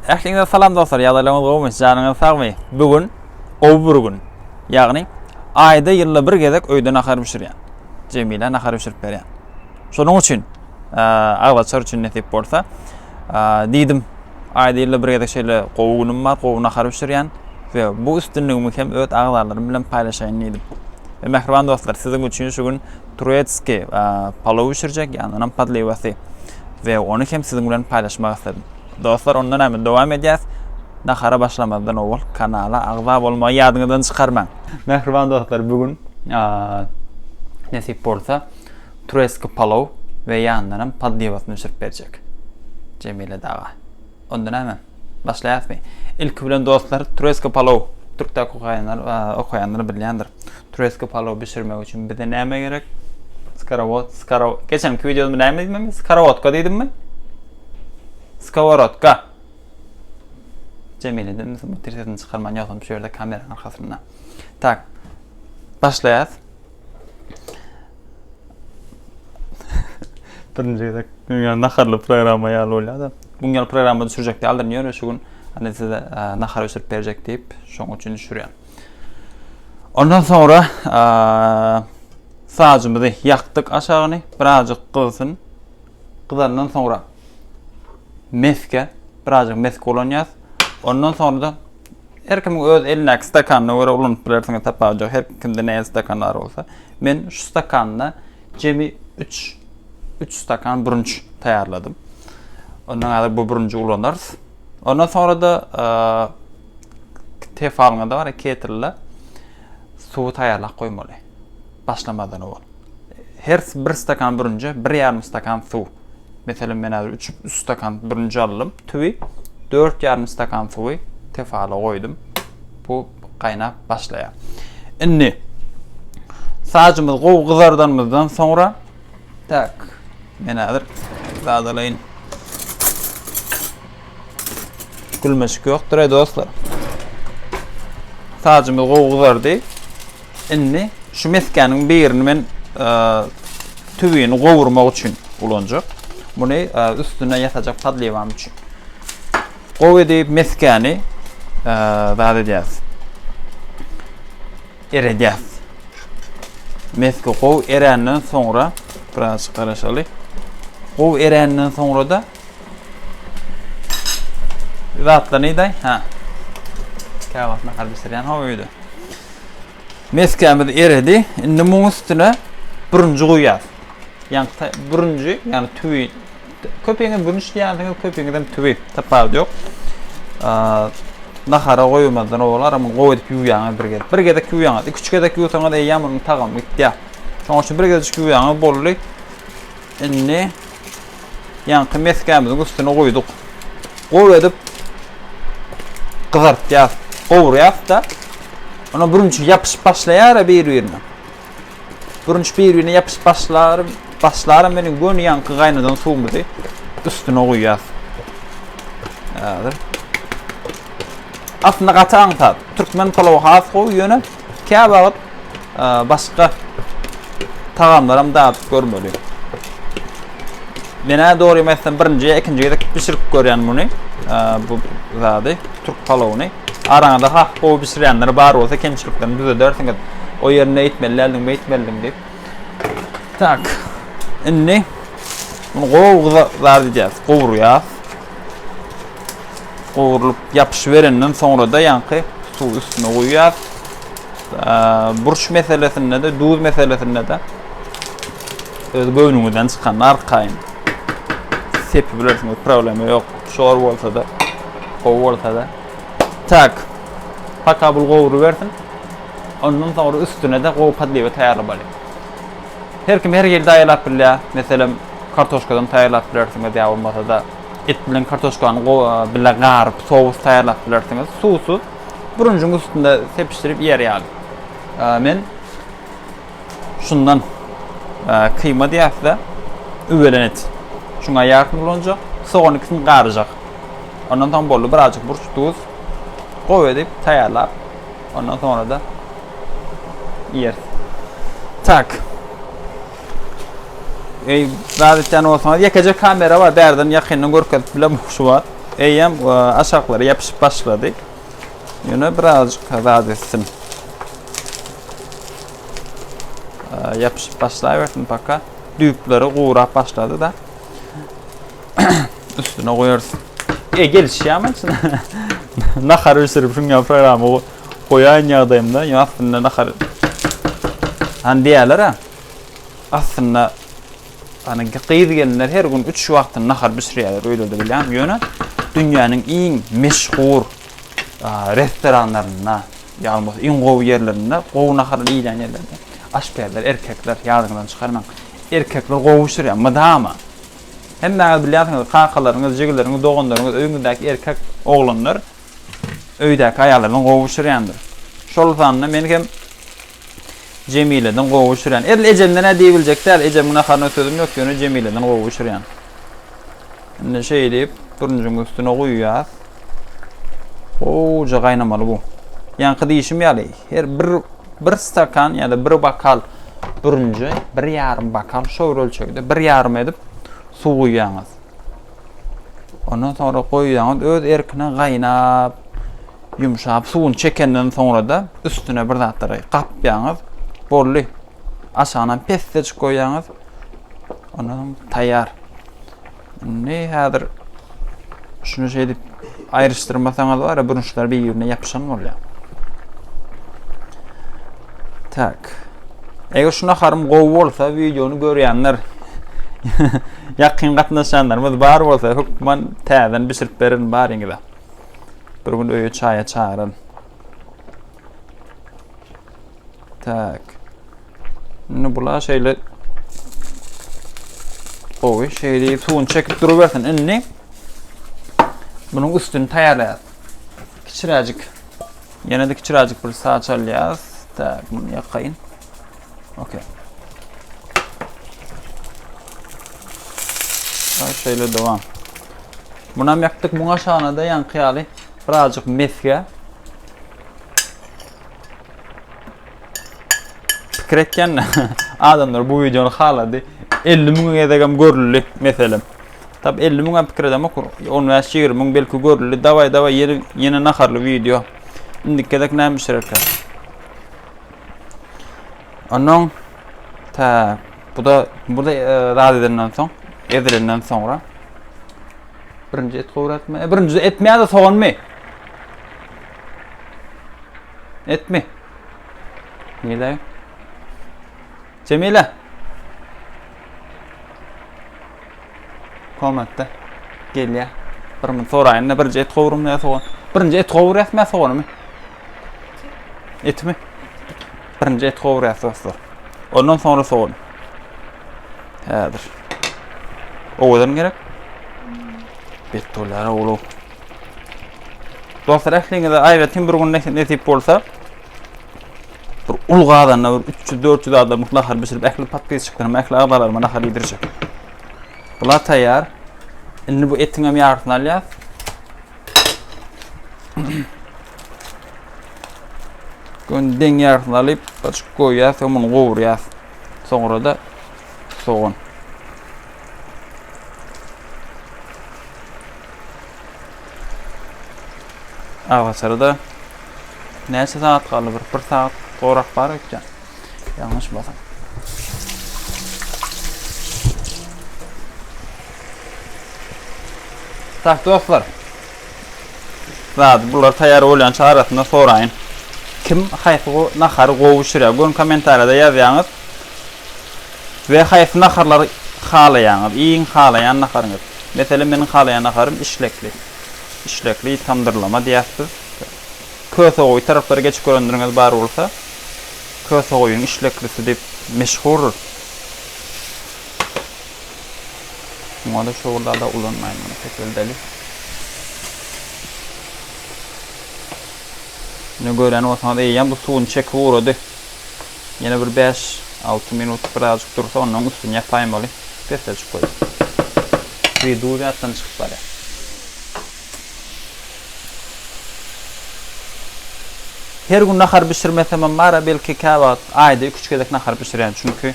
Ähliňize salam dostlar, ýagdaýlaryňyz goýmuş, janyňyz sagmy. Bugün bir gün. Ýagny aýda ýylda bir gezek öýden ahar bişirýän. Jemile ahar bişirip berýän. Şonuň üçin aglaçlar üçin näsip bolsa, diýdim aýda ýylda bir gezek şeýle gowunum bar, gowun ahar bişirýän we bu üstünligimi hem öýt aglarlarym bilen paýlaşaýyn diýdim. Ve mehriban dostlar, siziň üçin şu gün Turetski palaw bişirjek, ýani padlewasy ve onu hem siziň bilen paýlaşmak istedim. Dostlar, ondan hemen devam edeceğiz. Nahara başlamadan ol kanala agza bolmagy ýadyňyzdan çykarmaň. Mehriban dostlar, bugün näsip bolsa Turetski palaw ve ýandan padlewasy bişirip berjek. Jemile daga. Ondan hemen başlaýasmy? İlk bilen dostlar, Turetski palaw Türkde okuyanlar bilýändir. Turetski palaw bişirmek üçin bize näme gerek? Skarawot. Geçenki videomda näme diýdim? Skarawotka diýdim mi? Skavarotka. Cemile'den bu tersinden çıkarman yazdım şu yerde kameranın arkasında. Tak. Başlayaz. Birinci de naharlı programa ýaly bolýar. Buňal programda düşürjek diýip aldyrýar, şu gün hani size nahar düşürüp berjek diýip şoň üçin düşürýän. Ondan sonra sazymyzy ýakdyk aşagyny, birazjyk kızsın. Kızandan sonra meske, birazcık meske olanyaz. Ondan sonra da her kim öz eline stakanına göre ulanyp bilersiňiz tapajak. Her kimde näme stakanlar bolsa, men şu stakanna jemi 3 stakan brunch taýarladym. Ondan sonra bu brunchu ulanarys. Ondan sonra da tefalyňda bar ketirle suw taýarlap goýmaly. Başlamadan ol. Her bir stakan bruncha 1,5 stakan suw. Mesela men 3 stakan brunch aldım. Tüvi 4,5 stakan suwy tefala koydum. Bu qaynap başlaya. Inni sacımız kızardanmızdan sonra tak men hazır zadalayın. Gülmeşik yoktur ey dostlar. Sacımız kızardı. Inni şu meskenin birini men tüvini qovurmak üçün ulanacak. Bunu üstüne yatacak padlevam için. Qow edip meskani zat edýäs. Eredýäs. Meske qow erenden sonra biraz garaşaly. Qow erenden sonra da zatla näde? Ha. Kawatna harbisirýän hoýdy. Meskamiz eredi. Indi muň üstüne brunju goýýar. Yani brunju, yani tüvi. Köpeğine brunch diýäňiz, köpeğinden tüvi tapar yok. Nahara goýmadan olar, ama gowy edip ýuýaňyz bir gezek ýuýaňyz. 2 gezek ýuýsaňyz da ýamyny tagam gitdi. Şoň üçin bir gezek ýuýaňyz bolly. Indi ýanky meskamiziň üstüne goýduk. Gowy edip gyzartýar. Gowurýar da. Ona brunch ýapyşyp başlaýar bir-birine. Brunch bir-birine ýapyşyp başlar meni gön ýanky gaýnadan suwmuzy üstüne goýýar. Häzir. Aslında gataň tat. Türkmen palaw has goýýany käbagat başga tagamlaram da görmeli. Mena dogry meslen birinji, ikinji gezek pişirip görýän muny. Bu zady Türk palawyny. Araňda haq gowy pişirýänler bar bolsa kemçiliklerini düzeldersiňiz. O ýerine etmellerdiň diýip. Tak. Inni bunu gowy zat edýäs. Gowurýar. Gowurup ýapyşyp berenden sonra da ýanky suw üstüne goýýar. Burç meselesinde de, duz meselesinde de öz göwnüňizden çykan arkaýyn sepip bilersiňiz, problemi ýok. Şor bolsa da, gowy bolsa da. Tak. Pakabul gowurup bersin. Ondan sonra üstüne de gowy padlewa taýýarlamaly. Her kim her ýerde aýlap bilýär. Meselem kartoşkadan taýýarlap bilersiňiz ýa bolmasa da et bilen kartoşkany bilen garyp sowus taýýarlap bilersiňiz. Suwsuz brunjun üstünde sepişdirip ýerýär. Men şundan kıyma diýäsde üwelenet. Şuňa ýakyn bolanjak, soňykysyn garajak. Ondan soň boldy birazjyk burç tuz gowy edip taýýarlap. Ondan sonra da yer. Tak. Zaten o zaman yakaca kamera var, derden yakından görkez bile şu var. eýem aşaklary yapışıp başlady. Ýöne birazjyk zat etsin. Yapışıp başlaýbersin paka. Düýpleri gowrap başlady da. Üstüne koyarsın. Gelişýärmiň. Nahar ösürüp şuňa programy koýan ýagdaýymda ýa-da nahar. Han diýerler aslında hani gyýdgenler her gün 3 wagtyny nahar pişirýärler öýle de bilýän. Ýöne dünýäniň iň meşhur restoranlaryna ýalnys iň gowy ýerlerinde gowy nahar iýlen ýerlerde aşperler erkekler ýadyndan çykarman erkekler gowy pişirýär madama hemme bilýän kakalaryňyz jigileriňiz doganlaryňyz öýüňizdäki erkek oglanlar öýdäki aýallaryň gowy pişirýändir. Şol sanna men hem Cemile'den gowy pişirýän. Ejemden ne diýibiljekler? Ejemden naharna sözüm ýok, ýöne Cemile'den gowy pişirýän. Ne şey diýip bürünjüň üstüne goýýar. Oja gaýnamaly bu. Ýanky diýişim ýaly. Her bir stakan ýa-da bir bakal bürünjü, 1,5 bakal şol ölçekde 1,5 edip suw goýýaňyz. Ondan sonra goýýaňyz öz erkine gaýnap, ýumşap suwun çekenden sonra da üstüne bir zatlary gapýaňyz. Bolly. Aşaňdan pestek goýaňyz. Ondan taýýar. Ne häzir şunu şey edip ayrıştırmasaňyz bar, bürünçler bir-birine ýapyşan bolýar. Tak. Eger şuna harym gowy bolsa, videonu görýänler ýakyn gatnaşanlarymyz bar bolsa, hukman täzen pişirip berin baryňyza. Bir gün öýe çaýa çağıryn. Tak. Ne bula şeyle oy şeyli suwun çekip duruversin inni. Bunun üstünü taýýarlaýar. Kiçiräjik. Ýene-de kiçiräjik bir saat çalýar. Tak, bunu ýakaýyn. Okey. Şeýle dowam. Bunam ýakdyk, buňa şana da ýanky birazjyk mesge. Pikir etken adamlar bu videonu halady 50 000 edegem görüldi meselem. Tab 50 000 pikir edem okur. 10-20 000 belki görüldi. Davay yeni naharly video. Indikedek näme pişirirken. Ondan ta burada rad edenden soň, edilenden sonra birinji et gowratma, birinji etmeýär de soňmy? Etme. Nede? Cemile. Komatda. Gel ya. Bir min soraýyn, bir jet gowrum näme soň? Birinji et gowratma soňmy? Etme. Birinji et gowratsa. Ondan sonra soň. Häzir. Owadan gerek. $5 olu. Dostlar, ähliňizde aýratyn bir gün netip bolsa, bir ulgadan 300-400 adam mutlaka pişirip ähli patkeç çykdyrym, ähli agdalarma nahar ýedirjek. Bular taýýar. Indi bu etiňem ýarsyny alýar. Gönden ýarsyny alyp, başyk goýýar, soňra gowurýar. Soňra da soğan. Ağaçlarda näçe saat galy? Bir saat gorak bar ekän. Ýalňyş bolsa. Tak dostlar. Zat bular taýýar bolýan çaratyna soraýyn. Kim haýfy nahar gowy pişirýär? Gon kommentarda ýazýaňyz. Ve haýfy naharlary halaýaňyz, iň halaýan naharyňyz. Meselem meniň halaýan naharym işlekli. İşlekli tandırlama diýäsiz. Köse goý taraplara geçip görendiriňiz bar bolsa, köse goýuň işleklisi diýip meşhur. Mada şowlarda ulanmaýan tekrar deli. Ne gören olsa ýa bu suwun çekip urady. Ýene bir 5-6 minut birazjyk dursa ondan üstüne ýapaýyn boly. Pesle çykoý. Video ýatdan çykyp barýar. Her gün nahar pişirmesem mara belki kavat ayda 3 gezek nahar pişirýän çünkü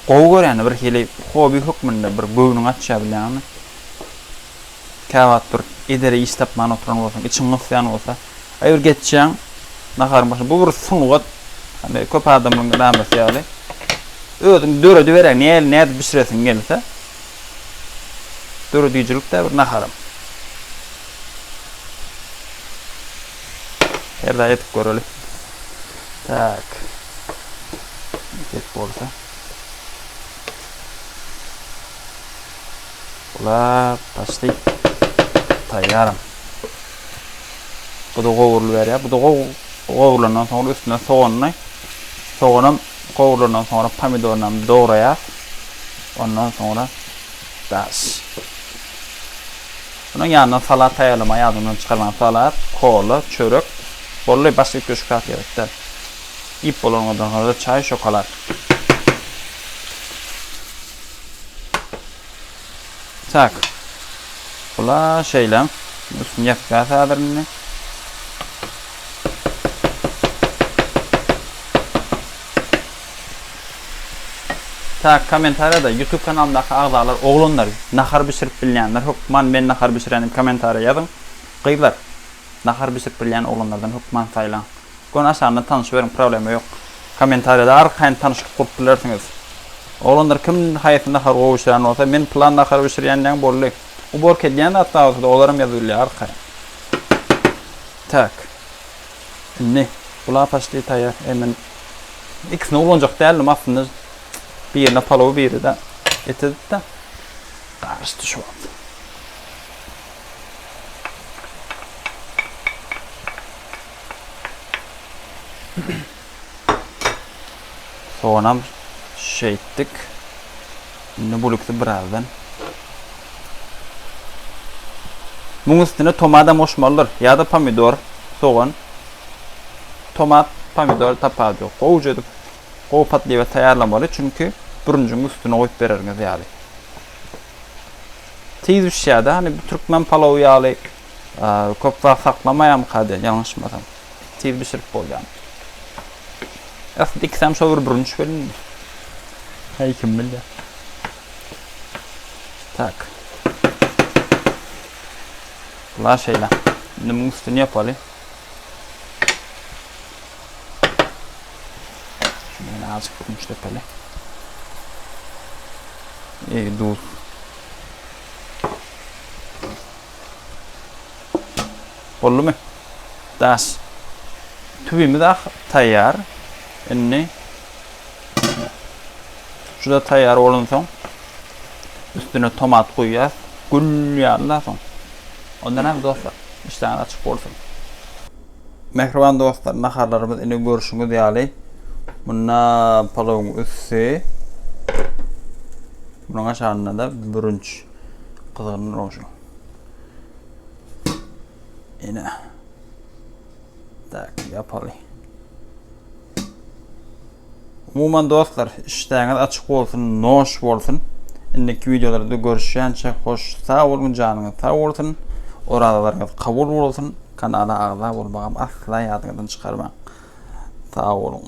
gowy görýän bir hili hobi hukmunda bir böwrüň açýa bilýän. Käwatdyr ederi istapman oturan bolsa, içiň gysyan bolsa, aýer geçýän naharym başy bu bir sunugat, hani köp adamyň ramasy ýaly. Özüň döredi berek, näde pişiresin gelse. Döredijilikde bir naharym. Her da etip görelim. Tak. Get bolsa. Ular taşdy. Taýýarym. Bu da gowurly berýär. Bu da gowurlandan soňra üstüne soğanny. Soğanam gowurlandan soňra pomidornam doğraýar. Ondan soňra daş. Bunun ýanyna salat taýýarlama ýadymdan çykarlan salat, kola, çörek, bolly başga köşkat ýetdi. İp bolandan sonra çay, şokolat. Tak. Bula şeyler. Üstüne yapıya sağlarını. Tak, komentarda YouTube kanalımdaki ağzalar, oğlunlar, nahar pişirip bilýänler, hukman ben nahar pişirenim komentara ýazyn. Gyýlar. Nahar pişirip bilýän oğlunlardan hukman saýlan. Gona aşağıda tanış verin, problemi yok. Komentarda arkayn tanışık kurup bilersiniz. Oğlunlar kim haýatynda nahar gowuşýan bolsa, men plan nahar pişirýändiň bolly. O bor kedýän hatda olarym ýazylýar arkayn. Tak. Ne? Bula paşdy taýýar. Hemen ikisini ulanjak dälim aslında. Birine palaw biri de etedi de. Garşdy şu an. Soğanam şey ettik. Ne buluktu birazdan. Bunun üstüne tomada moşmalıdır. Ya da pomidor, soğan, tomat, pomidor tapadı yok. Kovucudu. Kovu patlayı ve tayarlamalı çünkü buruncunun üstüne koyup veririz yani. Tiz bir şey de hani bir Türkmen palav yağlı köp vaxt saklamayam kadı yanlışmasam. Tiz bir şirip bol yani. Aslında ikisem şovur burunç verin. Hey kim bilir. Tak. Bula şeyler. Şimdi bunun üstünü yapalım. Şimdi azıcık kurmuş tepeli. İyi dur. Oldu mu? Das. Tübimi de tayyar. Inni. Şurada tayyar olun son. Üstüne tomat koyacağız. Güllüyanlar son. Ondan hem dostlar. İşten açık olsun. Mehriban dostlar. Naharlarımız inni görüşünü diyaley. Bununla palavun üstü. Bunun aşağında da bürünç. Kızgınır olsun. Yine. Tak yapalım. Umuman dostlar, işleriniz açık olsun, noş olsun. İndeki videolarda görüşençe hoş sağ olun, canınız sağ olsun. Oradalarınız kabul olsun. Kanala ağza olmağım asla yadınızdan çıkarmam. Sağ olun.